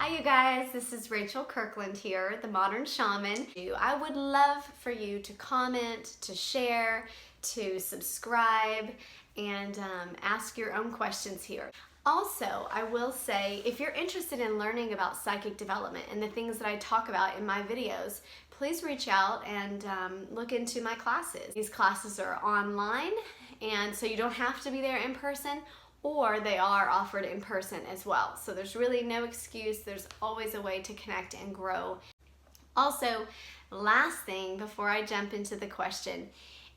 Hi you guys, this is Rachel Kirkland here, the Modern Shaman. I would love for you to comment, to share, to subscribe, and ask your own questions here. Also, I will say, if you're interested in learning about psychic development and the things that I talk about in my videos, please reach out and look into my classes. These classes are online, and so you don't have to be there in person, or they are offered in person as well. So there's really no excuse. There's always a way to connect and grow. Also, last thing before I jump into the question,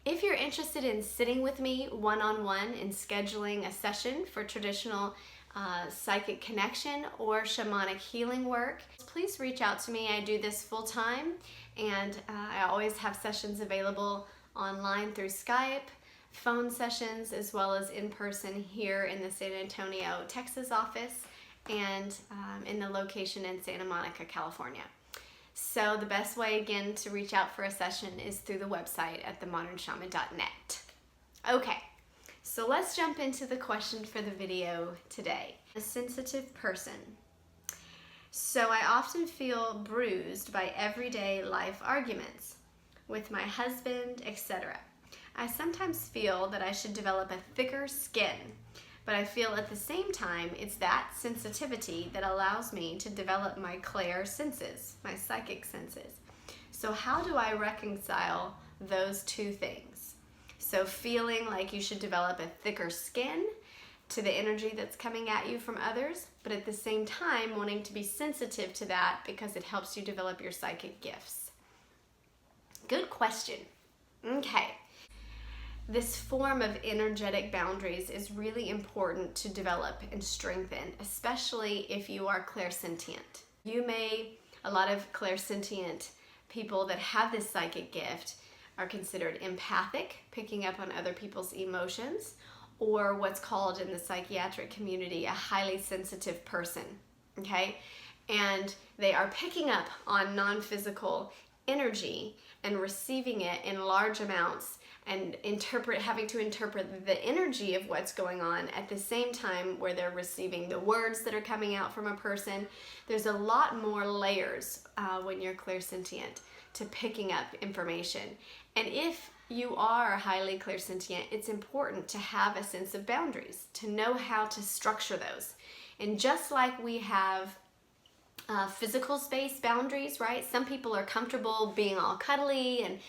if you're interested in sitting with me one-on-one and scheduling a session for traditional psychic connection or shamanic healing work, please reach out to me. I do this full-time, and I always have sessions available online through Skype, phone sessions, as well as in person here in the San Antonio, Texas office, and in the location in Santa Monica, California. So the best way, again, to reach out for a session is through the website at themodernshaman.net. Okay, so let's jump into the question for the video today. A sensitive person. So I often feel bruised by everyday life arguments with my husband, etc. I sometimes feel that I should develop a thicker skin, but I feel at the same time it's that sensitivity that allows me to develop my clair senses, my psychic senses. So how do I reconcile those two things? So feeling like you should develop a thicker skin to the energy that's coming at you from others, but at the same time wanting to be sensitive to that because it helps you develop your psychic gifts. Good question. Okay. This form of energetic boundaries is really important to develop and strengthen, especially if you are clairsentient. A lot of clairsentient people that have this psychic gift are considered empathic, picking up on other people's emotions, or what's called in the psychiatric community a highly sensitive person, okay? And they are picking up on non-physical energy and receiving it in large amounts and having to interpret the energy of what's going on at the same time where they're receiving the words that are coming out from a person. There's a lot more layers when you're clairsentient to picking up information. And if you are highly clairsentient, it's important to have a sense of boundaries, to know how to structure those. And just like we have physical space boundaries, right? Some people are comfortable being all cuddly and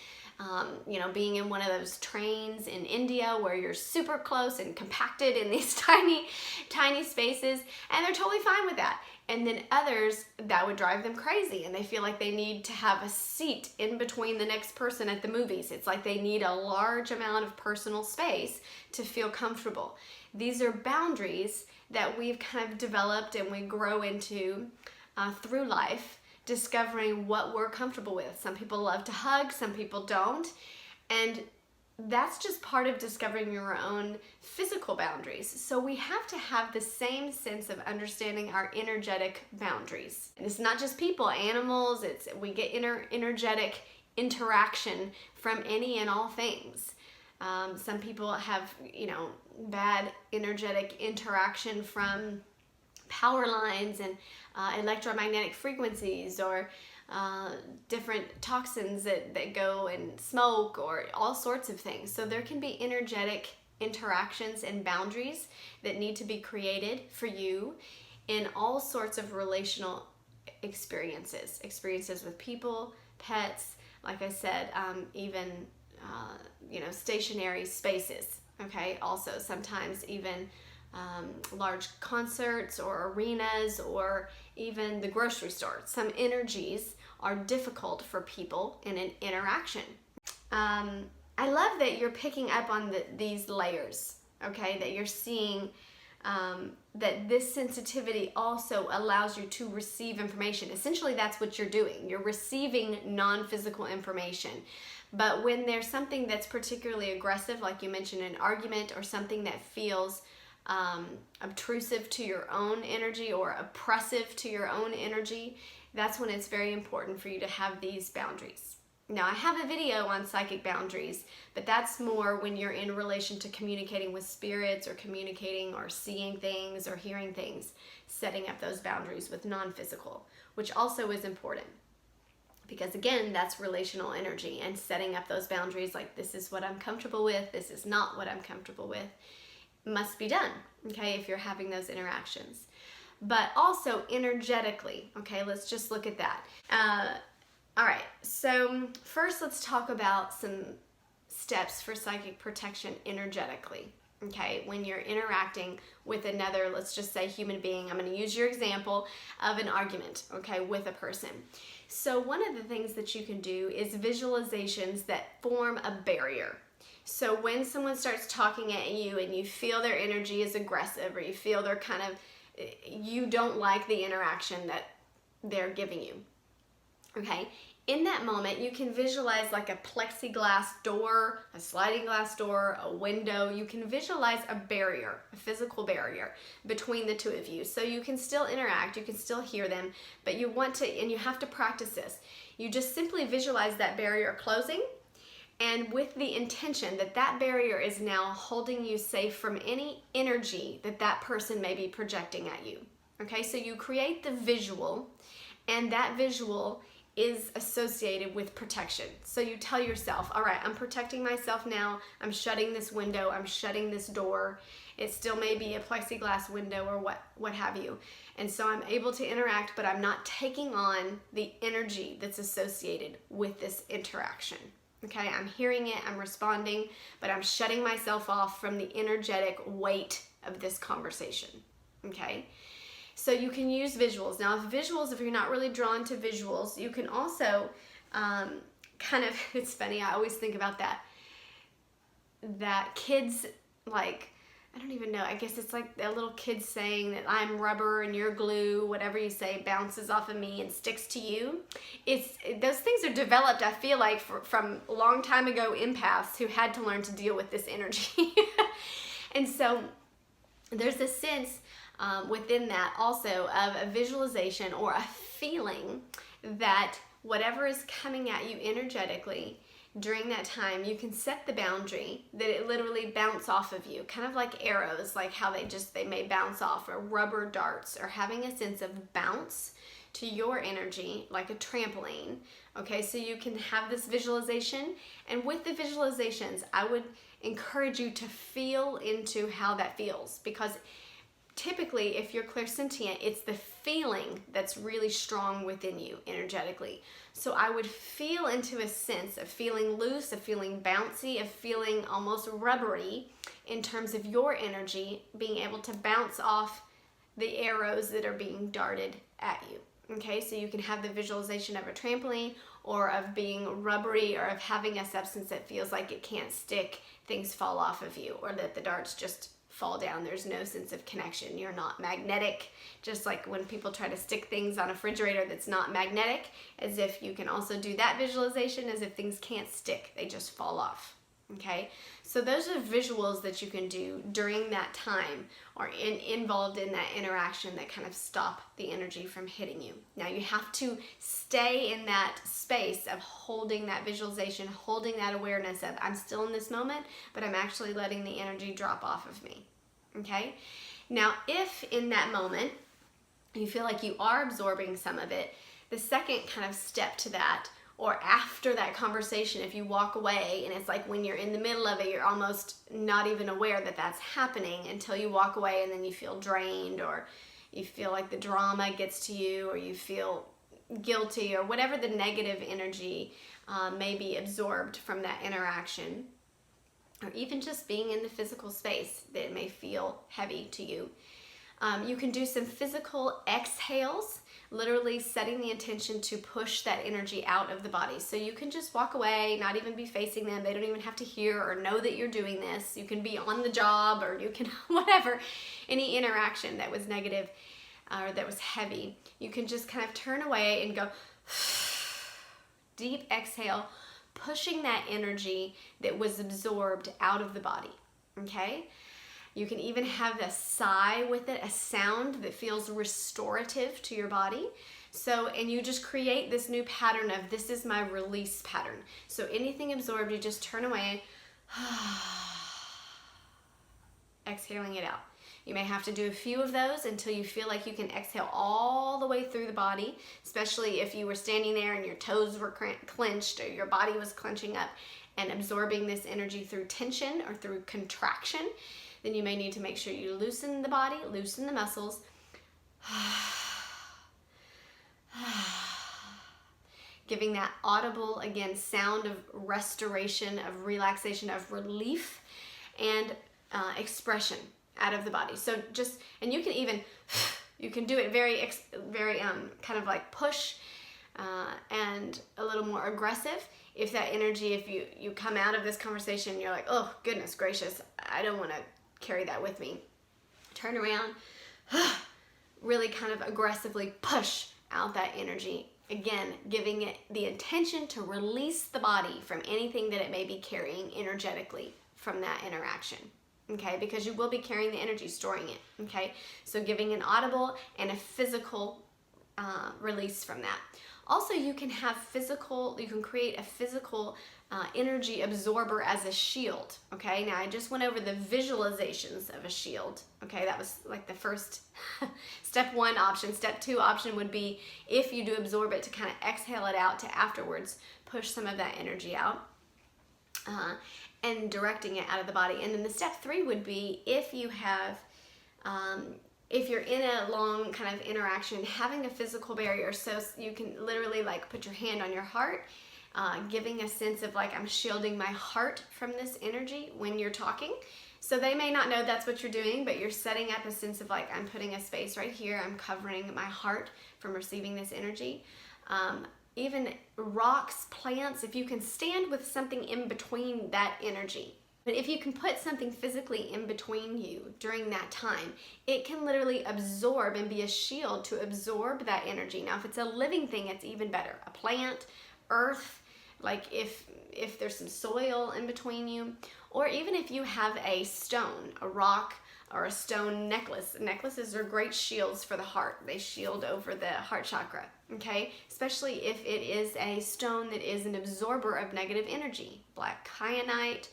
being in one of those trains in India where you're super close and compacted in these tiny spaces, and they're totally fine with that. And then others, that would drive them crazy, and they feel like they need to have a seat in between the next person at the movies. It's like they need a large amount of personal space to feel comfortable. These are boundaries that we've kind of developed and we grow into through life, discovering what we're comfortable with. Some people love to hug, some people don't. And that's just part of discovering your own physical boundaries. So we have to have the same sense of understanding our energetic boundaries. And it's not just people, animals, we get energetic interaction from any and all things. Some people have, bad energetic interaction from power lines and electromagnetic frequencies, or different toxins that go in smoke, or all sorts of things. So there can be energetic interactions and boundaries that need to be created for you in all sorts of relational experiences with people, pets, like I said, even stationary spaces, okay? Also sometimes even large concerts or arenas, or even the grocery store. Some energies are difficult for people in an interaction. I love that you're picking up on these layers, okay? That you're seeing that this sensitivity also allows you to receive information. Essentially, that's what you're doing. You're receiving non-physical information. But when there's something that's particularly aggressive, like you mentioned, an argument, or something that feels obtrusive to your own energy or oppressive to your own energy, that's when it's very important for you to have these boundaries. Now, I have a video on psychic boundaries, but that's more when you're in relation to communicating with spirits or communicating or seeing things or hearing things, setting up those boundaries with non-physical, which also is important. Because again, that's relational energy, and setting up those boundaries, like this is what I'm comfortable with, this is not what I'm comfortable with, must be done, okay, if you're having those interactions. But also energetically, okay, let's just look at that. All right, so first let's talk about some steps for psychic protection energetically, okay? When you're interacting with another, let's just say human being, I'm going to use your example of an argument, okay, with a person. So one of the things that you can do is visualizations that form a barrier. So when someone starts talking at you and you feel their energy is aggressive, or you feel they're kind of, you don't like the interaction that they're giving you. Okay, in that moment, you can visualize like a plexiglass door, a sliding glass door, a window. You can visualize a barrier, a physical barrier between the two of you. So you can still interact, you can still hear them, but you want to, and you have to practice this. You just simply visualize that barrier closing, and with the intention that that barrier is now holding you safe from any energy that that person may be projecting at you. Okay, so you create the visual, and that visual is associated with protection. So you tell yourself, all right, I'm protecting myself now. I'm shutting this window. I'm shutting this door. It still may be a plexiglass window or what have you. And so I'm able to interact, but I'm not taking on the energy that's associated with this interaction. Okay, I'm hearing it, I'm responding, but I'm shutting myself off from the energetic weight of this conversation. Okay? So you can use visuals. Now, if you're not really drawn to visuals, you can also kind of, it's funny, I always think about that kids, like, I don't even know, I guess it's like a little kid saying that I'm rubber and you're glue, whatever you say bounces off of me and sticks to you. Those things are developed, I feel like, from a long time ago empaths who had to learn to deal with this energy. And so there's a sense within that also of a visualization or a feeling that whatever is coming at you energetically during that time, you can set the boundary that it literally bounce off of you, kind of like arrows, like how they may bounce off, or rubber darts, or having a sense of bounce to your energy like a trampoline. Okay, so you can have this visualization, and with the visualizations, I would encourage you to feel into how that feels, because typically, if you're clairsentient, it's the feeling that's really strong within you energetically. So I would feel into a sense of feeling loose, of feeling bouncy, of feeling almost rubbery in terms of your energy being able to bounce off the arrows that are being darted at you. Okay, so you can have the visualization of a trampoline, or of being rubbery, or of having a substance that feels like it can't stick, things fall off of you, or that the darts just fall down. There's no sense of connection. You're not magnetic, just like when people try to stick things on a refrigerator that's not magnetic, as if you can also do that visualization, as if things can't stick, they just fall off. Okay, so those are visuals that you can do during that time, or involved in that interaction, that kind of stop the energy from hitting you. Now you have to stay in that space of holding that visualization, holding that awareness of, I'm still in this moment, but I'm actually letting the energy drop off of me. Okay, now if in that moment you feel like you are absorbing some of it, the second kind of step to that, or after that conversation, if you walk away, and it's like when you're in the middle of it, you're almost not even aware that that's happening until you walk away, and then you feel drained, or you feel like the drama gets to you, or you feel guilty, or whatever the negative energy may be absorbed from that interaction, or even just being in the physical space that may feel heavy to you. You can do some physical exhales, literally setting the intention to push that energy out of the body. So you can just walk away, not even be facing them. They don't even have to hear or know that you're doing this. You can be on the job, or you can, whatever, any interaction that was negative or that was heavy. You can just kind of turn away and go, deep exhale, pushing that energy that was absorbed out of the body, okay? You can even have a sigh with it, a sound that feels restorative to your body. So, and you just create this new pattern of, this is my release pattern. So anything absorbed, you just turn away, exhaling it out. You may have to do a few of those until you feel like you can exhale all the way through the body, especially if you were standing there and your toes were clenched or your body was clenching up and absorbing this energy through tension or through contraction. Then you may need to make sure you loosen the body, loosen the muscles. Giving that audible, again, sound of restoration, of relaxation, of relief, and expression out of the body. So just, and you can even, you can do it very kind of like push and a little more aggressive. If that energy, if you come out of this conversation, you're like, oh, goodness gracious, I don't want to carry that with me. Turn around, really kind of aggressively push out that energy. Again, giving it the intention to release the body from anything that it may be carrying energetically from that interaction. Okay, because you will be carrying the energy, storing it. Okay, so giving an audible and a physical release from that. Also, you can have you can create a physical energy absorber as a shield. Okay, now I just went over the visualizations of a shield. Okay, that was like the first step one option. Step two option would be, if you do absorb it, to kind of exhale it out, to afterwards push some of that energy out. And directing it out of the body. And then the step three would be, if you have, if you're in a long kind of interaction, having a physical barrier, so you can literally like put your hand on your heart, giving a sense of like, I'm shielding my heart from this energy when you're talking. So they may not know that's what you're doing, but you're setting up a sense of like, I'm putting a space right here, I'm covering my heart from receiving this energy. Even rocks, plants, if you can stand with something in between that energy. But if you can put something physically in between you during that time, it can literally absorb and be a shield to absorb that energy. Now, if it's a living thing, it's even better. A plant, earth, like if there's some soil in between you, or even if you have a stone, a rock, or a stone necklace. Necklaces are great shields for the heart. They shield over the heart chakra, okay? Especially if it is a stone that is an absorber of negative energy. Black kyanite,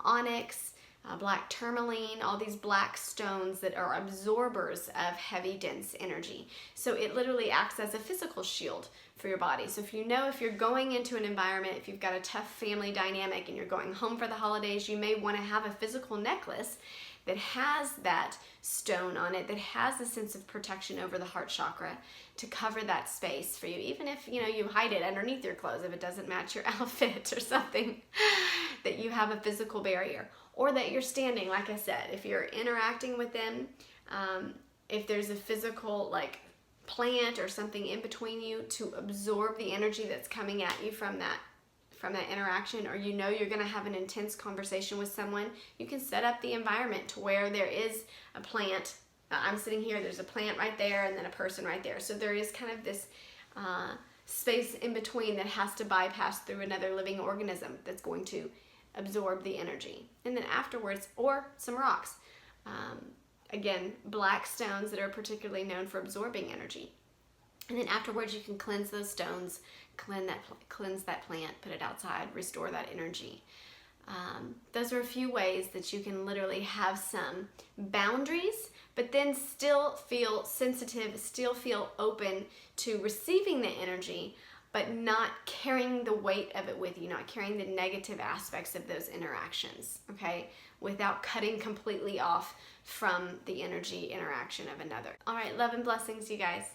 onyx, black tourmaline, all these black stones that are absorbers of heavy, dense energy. So it literally acts as a physical shield for your body. So if you know, if you're going into an environment, if you've got a tough family dynamic and you're going home for the holidays, you may want to have a physical necklace that has that stone on it, that has a sense of protection over the heart chakra to cover that space for you. Even if, you know, you hide it underneath your clothes, if it doesn't match your outfit or something, that you have a physical barrier. Or that you're standing, like I said, if you're interacting with them, if there's a physical like plant or something in between you to absorb the energy that's coming at you from that interaction, or you know you're going to have an intense conversation with someone, you can set up the environment to where there is a plant. I'm sitting here, there's a plant right there, and then a person right there. So there is kind of this space in between that has to bypass through another living organism that's going to absorb the energy. And then afterwards, or some rocks. Again, black stones that are particularly known for absorbing energy. And then afterwards, you can cleanse those stones, cleanse that plant, put it outside, restore that energy. Those are a few ways that you can literally have some boundaries, but then still feel sensitive, still feel open to receiving the energy, but not carrying the weight of it with you, not carrying the negative aspects of those interactions, okay? Without cutting completely off from the energy interaction of another. All right, love and blessings, you guys.